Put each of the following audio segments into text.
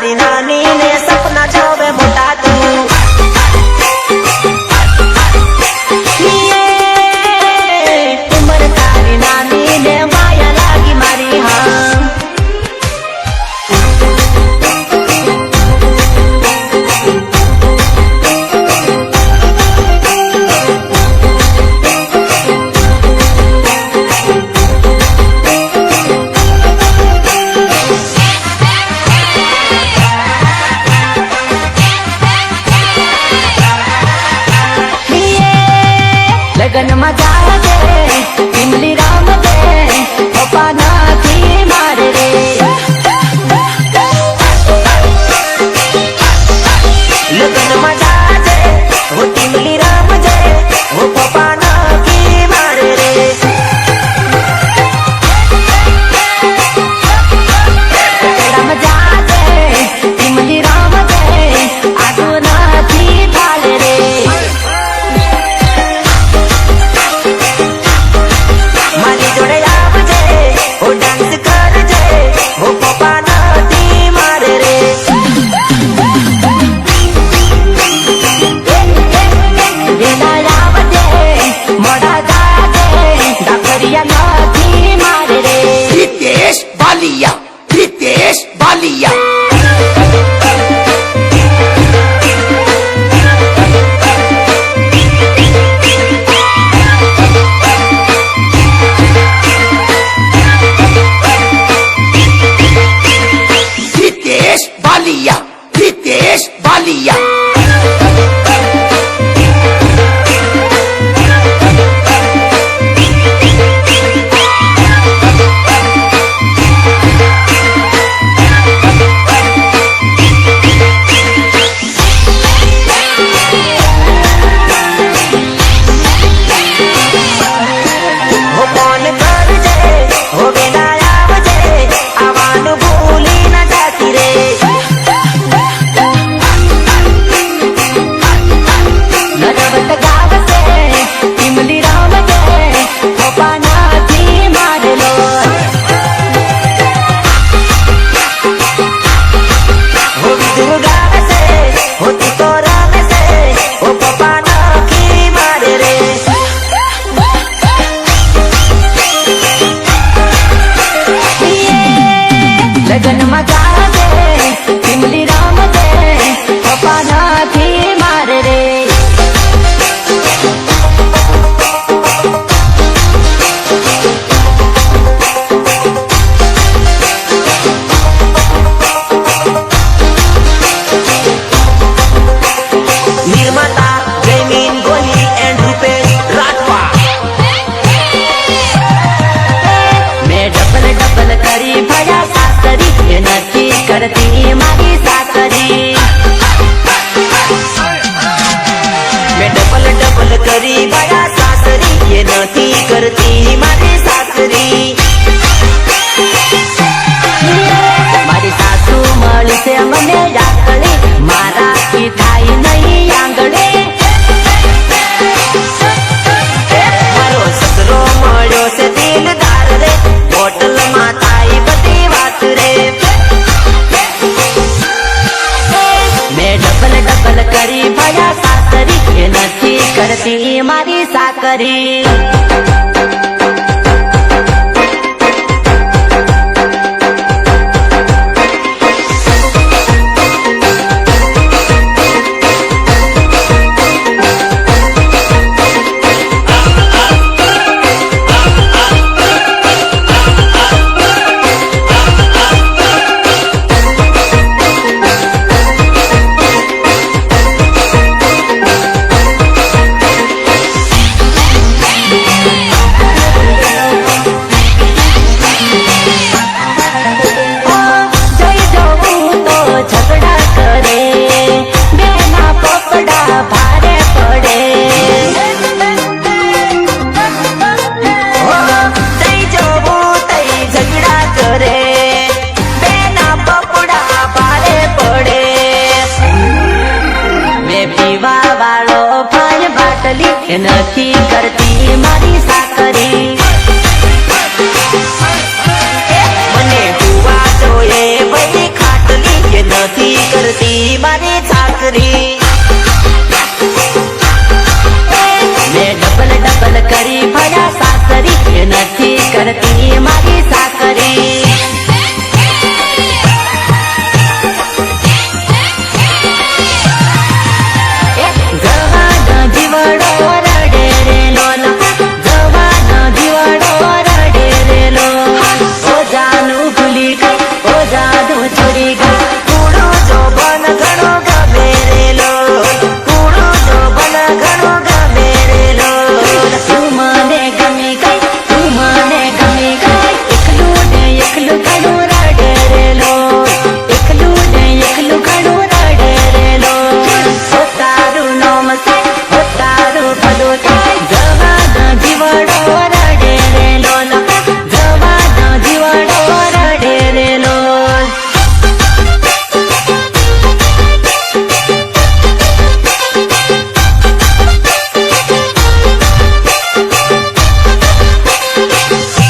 તારી નાની ને સપના જોવે મોટા તું ઉમર તારી નાની ને માયા લાગી મારી હા लगन मजा दे इमली राम दे पप्पा नाथी मारे रे लगन मजा दे वो इमली राम दे वो पप्पा नाथी मारे रे मजा दे इमली राम दे आगो नाथी थाले रे Pritesh Balia Pritesh Balia Pritesh Balia लगन मजा दे इमली राम दे पप्पा नाथी मारे रे निर्माता जयमीन गोली एंड रुपेश राठवा मैं डबल डबल करी भया ये नथी करती मारी सासरी मैं डबल डबल करी भया सासरी ये नथी करती मारी सासरी मारी सासू मળી से મને યાકળી મારા की थाई नहीं आंगणे मारो ससरो મળ્યો से दिलदार रे होटल માં थाई बधी વાત रे डबल डबल करी भया सासरी ये नथी करती मारी साकरी नथी करती मारी साकरी मने हुआ जोए भाई खाटली के नथी કરતી મારી છાકરી મેં ડબલ કરી ભયા સાસરી એ નથી કરતી મારી સાકરી જવાનો જીવડો રડે રે લોલા જવાનો જીવડો રડે રે લો ઓજાનું ભૂલી ગઈ ઓજાનું છોડી ગઈ કૂડું જો બન ઘણો ગમે રે લો કૂડું જો બન ઘણો ગમે રે લો તું મને ગમી ગઈ તું મને ગમી ગઈ એકલું ને એકલું ઘણું રડે રે લો એકલું ને એકલું ઘણું રડે રે લો તારું નામ થાય તારું ભલું થાય જવાનો જીવડો રડે રે લોલા જવાનો જીવડો રડે રે લોલ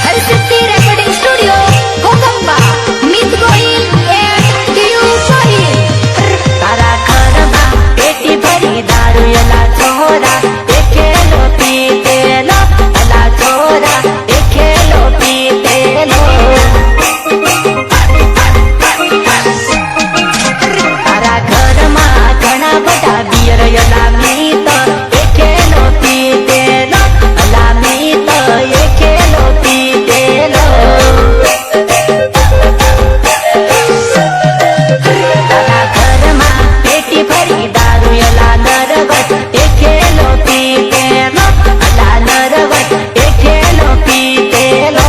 Harsiddhi recording studio Gogamba Mit Gohil and Diyu Sohil તારા ઘરમાં પેટી ભરી દારૂ એલા છોરા એકેલો પીતેલો એલા છોરા એકેલો પીતેલો તારા ઘરમાં ઘણા બધા બિયર એલા મીત એકેલો પીતેલો એલા મીત એકેલો પીતેલો તારા ઘરમાં પેટી ભરી દારૂ એલા નરવત એકેલો પીતેલો અલા નરવત એકેલો પીતેલો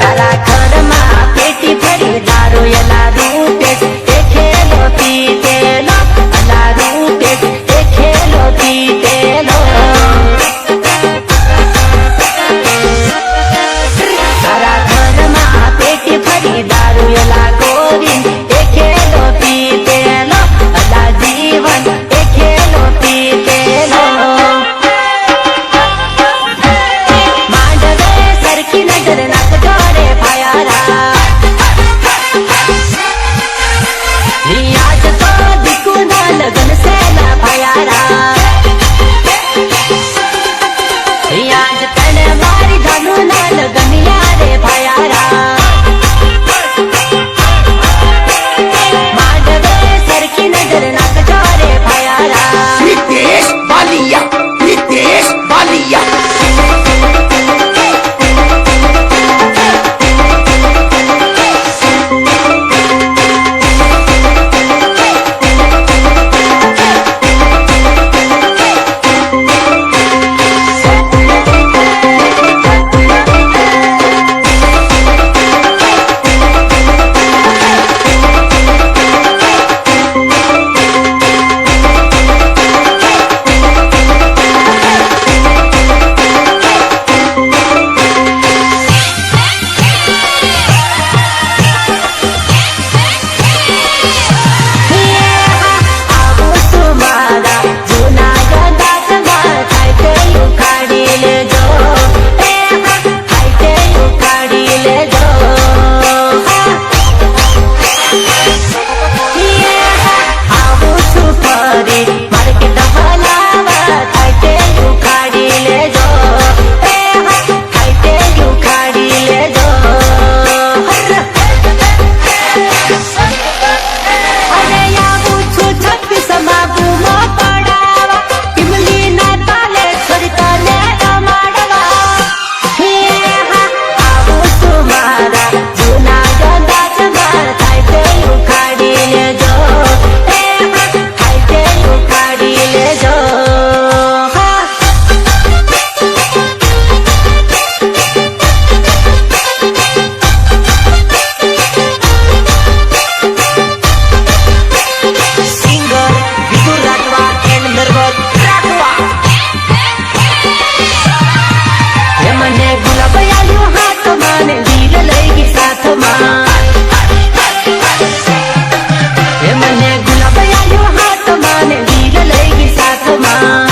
તારા ઘરમાં પેટી ભરી દારૂ એલા રૂપેશ એકેલો પીતેલો અલા રૂપેશ એકેલો પીતેલો તારા ઘરમાં પેટી ભરી દારૂ એલા ગોવિંદ એકેલો પીતેલો અલા જીવન એકેલો પીતેલો માંડવે સરખી નજર નાખજો રે ભાયારા આજ તો દીકુના લગન છે ના ભાયારા આજ તને મારી જાનું ના લગન યારે ભાયારા માંડવે સરખી નજર નાખજો રે ભાયારા Ritesh Balia, Ritesh Balia. આવું છું મારા જૂના ગંદાતમાં થાય તે ઉખાડી લેજો થાય તે ઉખાડી લેજો આવું છું ફરી માર્કેટ હલાવા થાય તે ઉખાડી લેજો થાય તે ઉખાડી લેજો અને આવું છું 26માં બૂમો પડાવા ટીમલીના તાલે છોડી તને રમાડવા આવું છું મારા જૂના ગંદાજમાં થાય તે ઉખાડી લેજો થાય તે ઉખાડી લેજો સિંગર વિદુર રાઠવા એન્ડ નરવત રાઠવા એ મને ગુલાબ આલ્યો હાથમાં ને દિલ લઈ ગઈ સાથમાં એ મને ગુલાબ આલ્યો હાથમાં ને દિલ લઈ ગઈ સાથમાં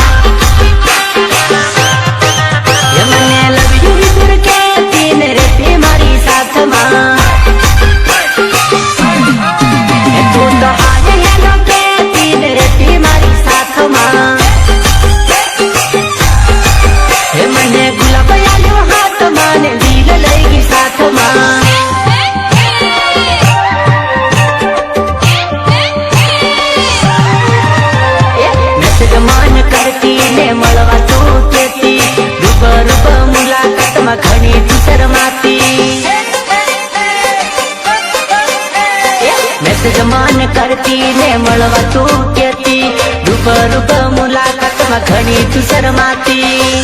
એ મને લવ યુ વિદુર કહેતી ને રહેતી મારી સાથમાં કરતી ને મળવા તું કેતી રૂપ મુલાકાતમાં ઘણી તું શરમાતી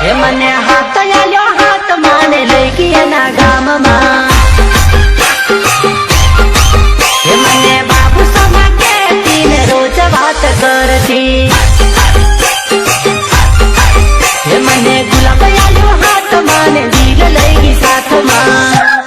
હે મને હાથ આલ્યો હાથ માને લઈ ગઈ એના ગામમાં હે મને બાબુ સમા કેતી ને રોજ વાત કરતી હે મને ગુલાબ આલ્યો હાથ માને દિલ લઈ ગઈ સાથમાં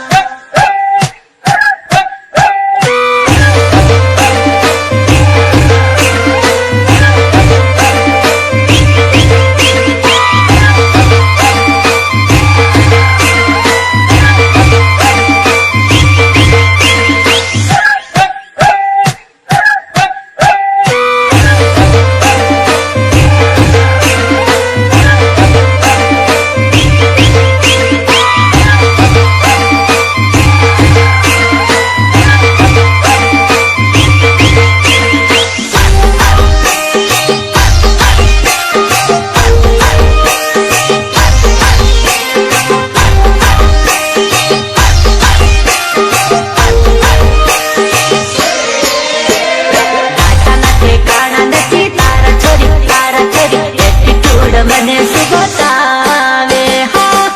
મને સુગતાવે હા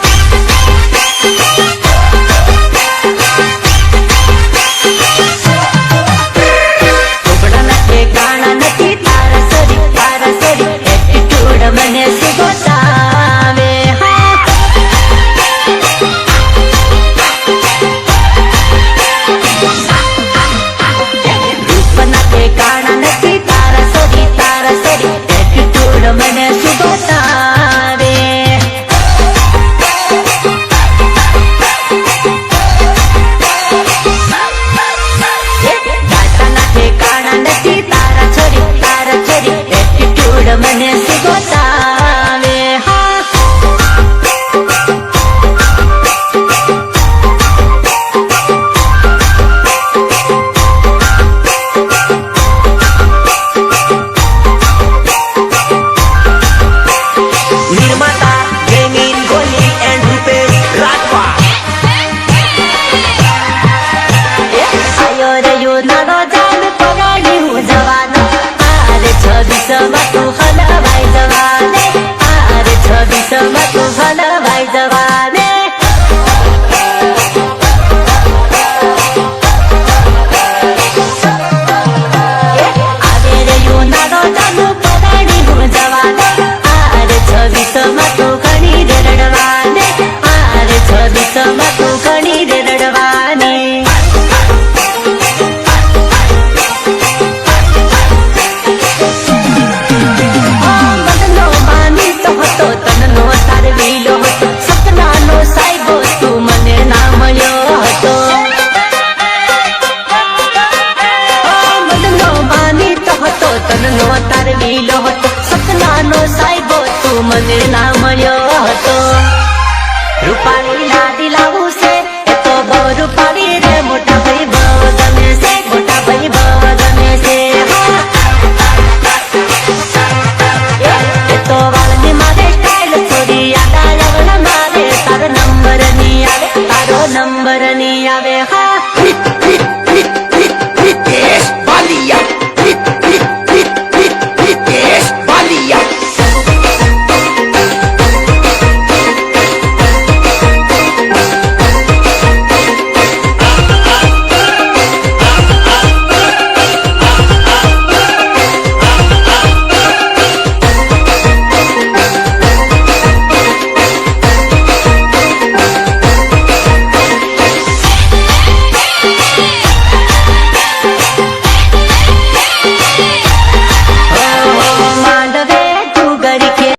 ટુકડા નથી ગાણા નથી તારા સરી એટીટ્યુડ મને સુગતાવે હા રૂપ નથી ગાણા નથી તારા સરી એટીટ્યુડ મને સુગતાવે મને સુગતાવે હા નિર્માતા જૈમિન ગોલી એન્ડ રૂપેશ રાજપા આયો રે નાનો જાન પગાડી હું જવાનો આરે 26 તું હલવાઈ જવાને આરે 26 તું હલવાઈ જવાને આવે રે નાનો જાન પગાડી હું જવાનો આરે 26 તું ઘણી રે રડવાને આરે 26 તું ઘણી રે રડવાને સપનાનો સાહેબો તું મને ના મળ્યો હતો મનનો માનીતો હતો તનનો તારવીલો હતો સપનાનો સાહેબો તું મને ના મળ્યો હતો રૂપાળી લાડી લાવું છે એ તો બહુ રૂપાળી રે મોટા ભાઈ બહુ ગમે છે મોટા ભાઈ બહુ ગમે છે એ તો વાળની મારે સ્ટાઈલ થોડી યાદ આવે મારે તારો નંબર નહીં આવે હા